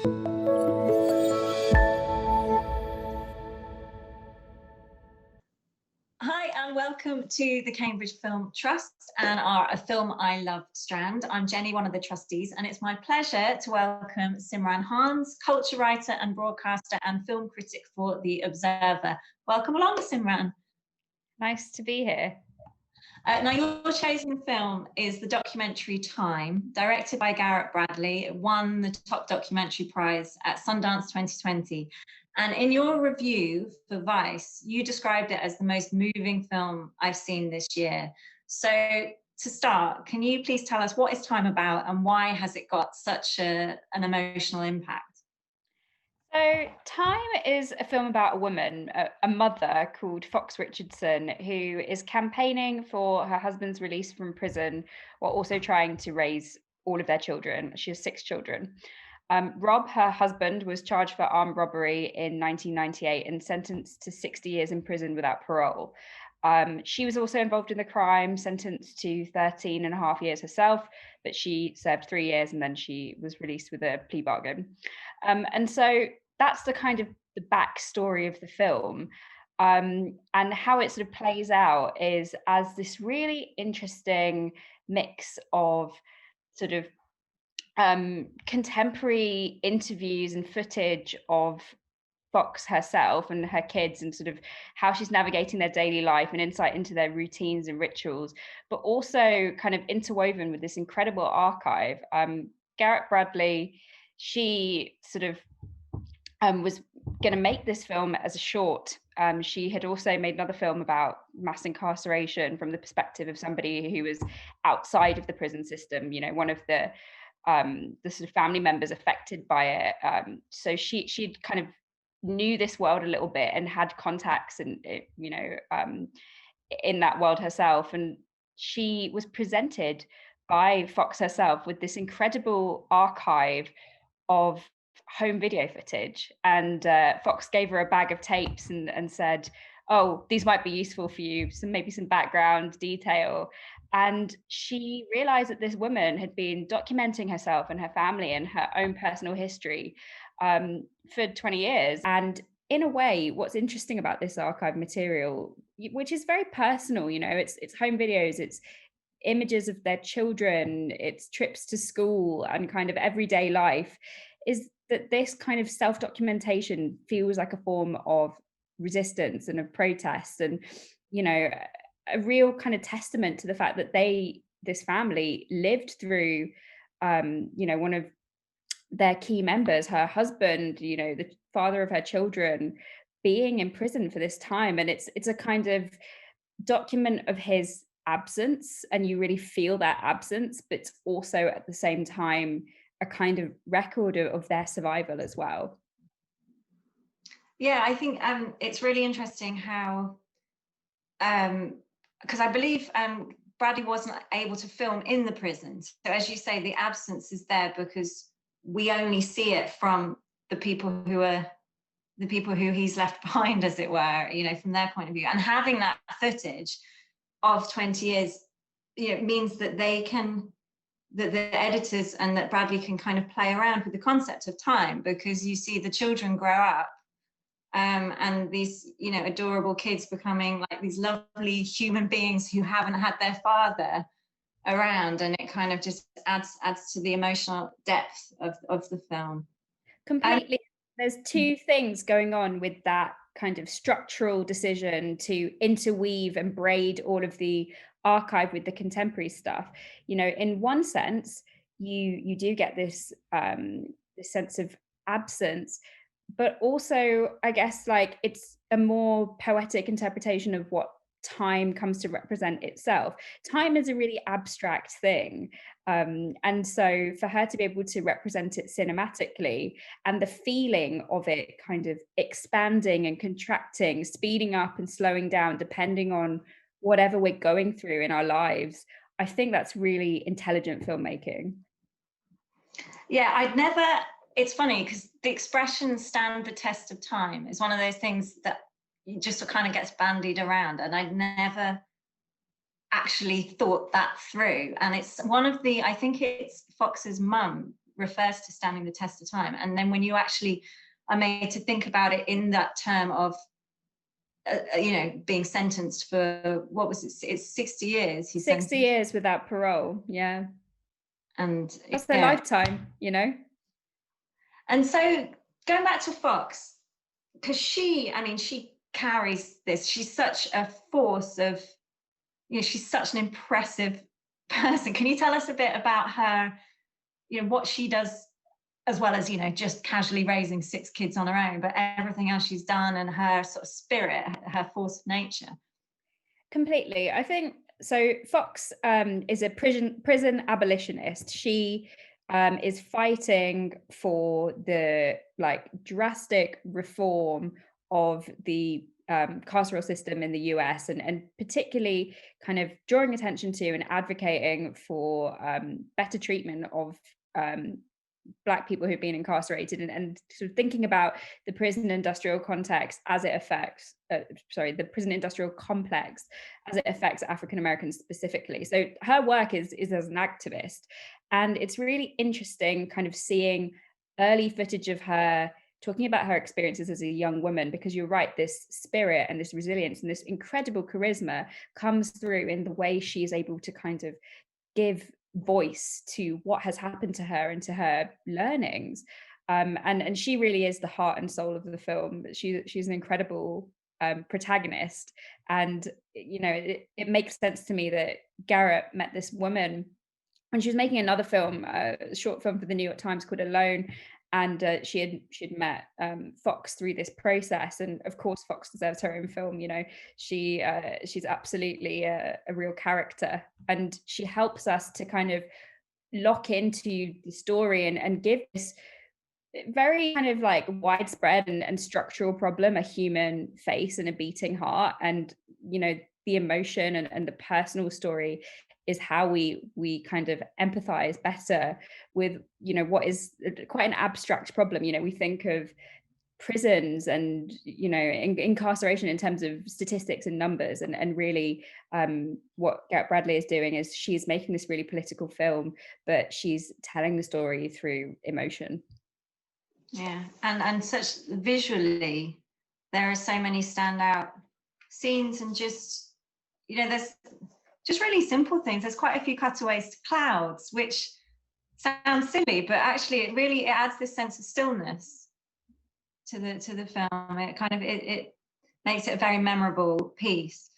Hi and welcome to the Cambridge Film Trust and our A Film I Love strand. I'm Jenny, one of the trustees, and it's my pleasure to welcome Simran Hans, culture writer and broadcaster and film critic for The Observer. Welcome along, Simran. Nice to be here. Now, your chosen film is the documentary Time, directed by Garrett Bradley. It won the top documentary prize at Sundance 2020. And in your review for Vice, you described it as the most moving film I've seen this year. So to start, can you please tell us what is Time about and why has it got such an emotional impact? So, Time is a film about a woman, a mother called Fox Richardson, who is campaigning for her husband's release from prison while also trying to raise all of their children. She has 6 children. Rob, her husband, was charged for armed robbery in 1998 and sentenced to 60 years in prison without parole. She was also involved in the crime, sentenced to 13 and a half years herself, but she served 3 years and then she was released with a plea bargain. And so that's the kind of the backstory of the film. And how it sort of plays out is as this really interesting mix of sort of contemporary interviews and footage of Fox herself and her kids and sort of how she's navigating their daily life and insight into their routines and rituals, but also kind of interwoven with this incredible archive. Garrett Bradley, she sort of was going to make this film as a short. She had also made another film about mass incarceration from the perspective of somebody who was outside of the prison system, you know, one of the sort of family members affected by it. So she'd kind of knew this world a little bit and had contacts and, you know, in that world herself. And she was presented by Fox herself with this incredible archive of home video footage. And Fox gave her a bag of tapes and said, oh, these might be useful for you, maybe some background detail. And she realized that this woman had been documenting herself and her family and her own personal history for 20 years. And in a way, what's interesting about this archive material, which is very personal, you know, it's home videos, it's images of their children, it's trips to school and kind of everyday life, is that this kind of self-documentation feels like a form of resistance and of protest and, you know, a real kind of testament to the fact that this family lived through, you know, one of their key members, her husband, you know, the father of her children, being in prison for this time. And it's a kind of document of his absence, and you really feel that absence, but it's also at the same time a kind of record of their survival as well. Yeah, I think it's really interesting how, because I believe Bradley wasn't able to film in the prison. So as you say, the absence is there because we only see it from the people who he's left behind, as it were, you know, from their point of view. And having that footage of 20 years, you know, means that that the editors and that Bradley can kind of play around with the concept of time, because you see the children grow up and these, you know, adorable kids becoming like these lovely human beings who haven't had their father around, and it kind of just adds to the emotional depth of the film. Completely. There's two things going on with that kind of structural decision to interweave and braid all of the archive with the contemporary stuff. You know, in one sense, you do get this this sense of absence, but also, I guess, like, it's a more poetic interpretation of what time comes to represent itself. Time is a really abstract thing. And so for her to be able to represent it cinematically and the feeling of it kind of expanding and contracting, speeding up and slowing down, depending on whatever we're going through in our lives, I think that's really intelligent filmmaking. Yeah, it's funny because the expression stand the test of time is one of those things that just kind of gets bandied around, and I'd never actually thought that through. And it's one of the, I think it's Fox's mum refers to standing the test of time. And then when you actually are made to think about it in that term of, being sentenced for, what was it? It's 60 years. He's 60 years without parole. Yeah. And that's their lifetime, And so going back to Fox, because she carries this. She's such a force of, she's such an impressive person. Can you tell us a bit about her, what she does, as well as, just casually raising 6 kids on her own, but everything else she's done, and her sort of spirit, her force of nature? Completely. I think so. Fox is a prison abolitionist. She is fighting for the drastic reform of the carceral system in the US, and particularly kind of drawing attention to and advocating for better treatment of Black people who've been incarcerated, and sort of thinking about the prison industrial context as it affects, the prison industrial complex as it affects African Americans specifically. So her work is as an activist, and it's really interesting kind of seeing early footage of her talking about her experiences as a young woman, because you're right, this spirit and this resilience and this incredible charisma comes through in the way she is able to kind of give voice to what has happened to her and to her learnings, and she really is the heart and soul of the film. She's an incredible protagonist, and it makes sense to me that Garrett met this woman when she was making another film, a short film for the New York Times called Alone, and she'd met Fox through this process. And of course Fox deserves her own film. She's absolutely a real character, and she helps us to kind of lock into the story and give this very kind of widespread and structural problem a human face and a beating heart. And the emotion and the personal story is how we kind of empathize better with what is quite an abstract problem. We think of prisons and incarceration in terms of statistics and numbers, and really what Garrett Bradley is doing is she's making this really political film, but she's telling the story through emotion. Yeah, and such visually, there are so many standout scenes, and just there's just really simple things. There's quite a few cutaways to clouds, which sounds silly, but actually it adds this sense of stillness to the film. It kind of it makes it a very memorable piece.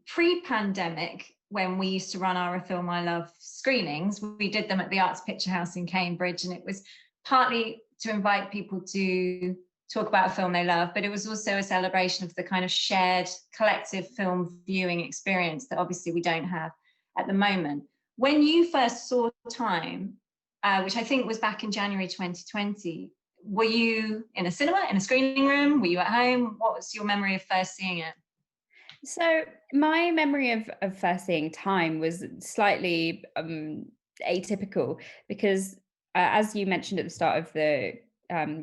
Pre-pandemic, when we used to run our A Film I Love screenings, we did them at the Arts Picture House in Cambridge, and it was partly to invite people to talk about a film they love, but it was also a celebration of the kind of shared collective film viewing experience that obviously we don't have at the moment. When you first saw Time, which I think was back in January 2020, were you in a cinema, in a screening room? Were you at home? What was your memory of first seeing it? So my memory of first seeing Time was slightly atypical, because as you mentioned at the start of the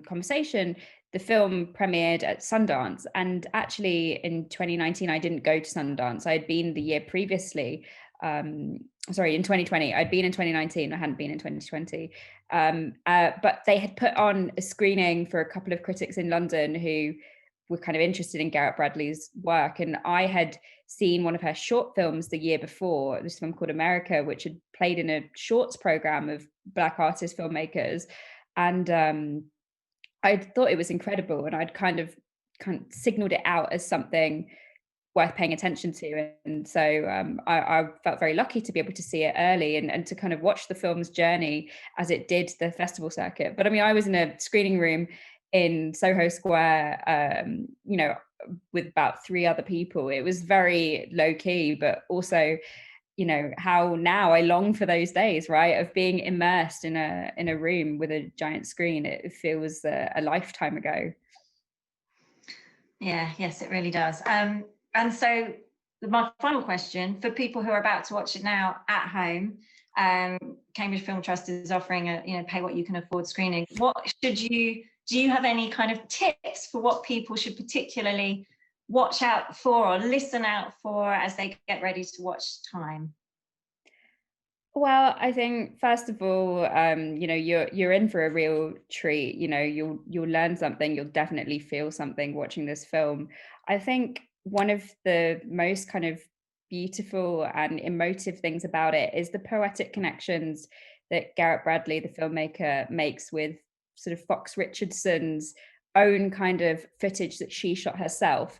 conversation, the film premiered at Sundance, and actually in 2019 I didn't go to Sundance. I had been the year previously, in 2020. I'd been in 2019, I hadn't been in 2020, but they had put on a screening for a couple of critics in London who were kind of interested in Garrett Bradley's work, and I had seen one of her short films the year before, this film called America, which had played in a shorts program of Black artist filmmakers, and I thought it was incredible, and I'd kind of signaled it out as something worth paying attention to. And so I felt very lucky to be able to see it early, and to kind of watch the film's journey as it did the festival circuit. But I mean, I was in a screening room in Soho Square, with about 3 other people. It was very low key, but also, how now I long for those days, right, of being immersed in a room with a giant screen. It feels a lifetime ago. Yeah, yes, it really does. And so my final question for people who are about to watch it now at home, Cambridge Film Trust is offering a pay what you can afford screening. Do you have any kind of tips for what people should particularly watch out for or listen out for as they get ready to watch Time? Well, I think first of all, you know, you're in for a real treat. You know, you'll learn something. You'll definitely feel something watching this film. I think one of the most kind of beautiful and emotive things about it is the poetic connections that Garrett Bradley, the filmmaker, makes with sort of Fox Richardson's own kind of footage that she shot herself.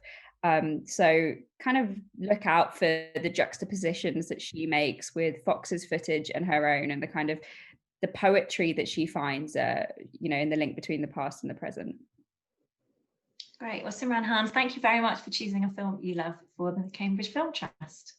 So kind of look out for the juxtapositions that she makes with Fox's footage and her own, and the kind of the poetry that she finds, you know, in the link between the past and the present. Great. Well, Simran Hans, thank you very much for choosing a film you love for the Cambridge Film Trust.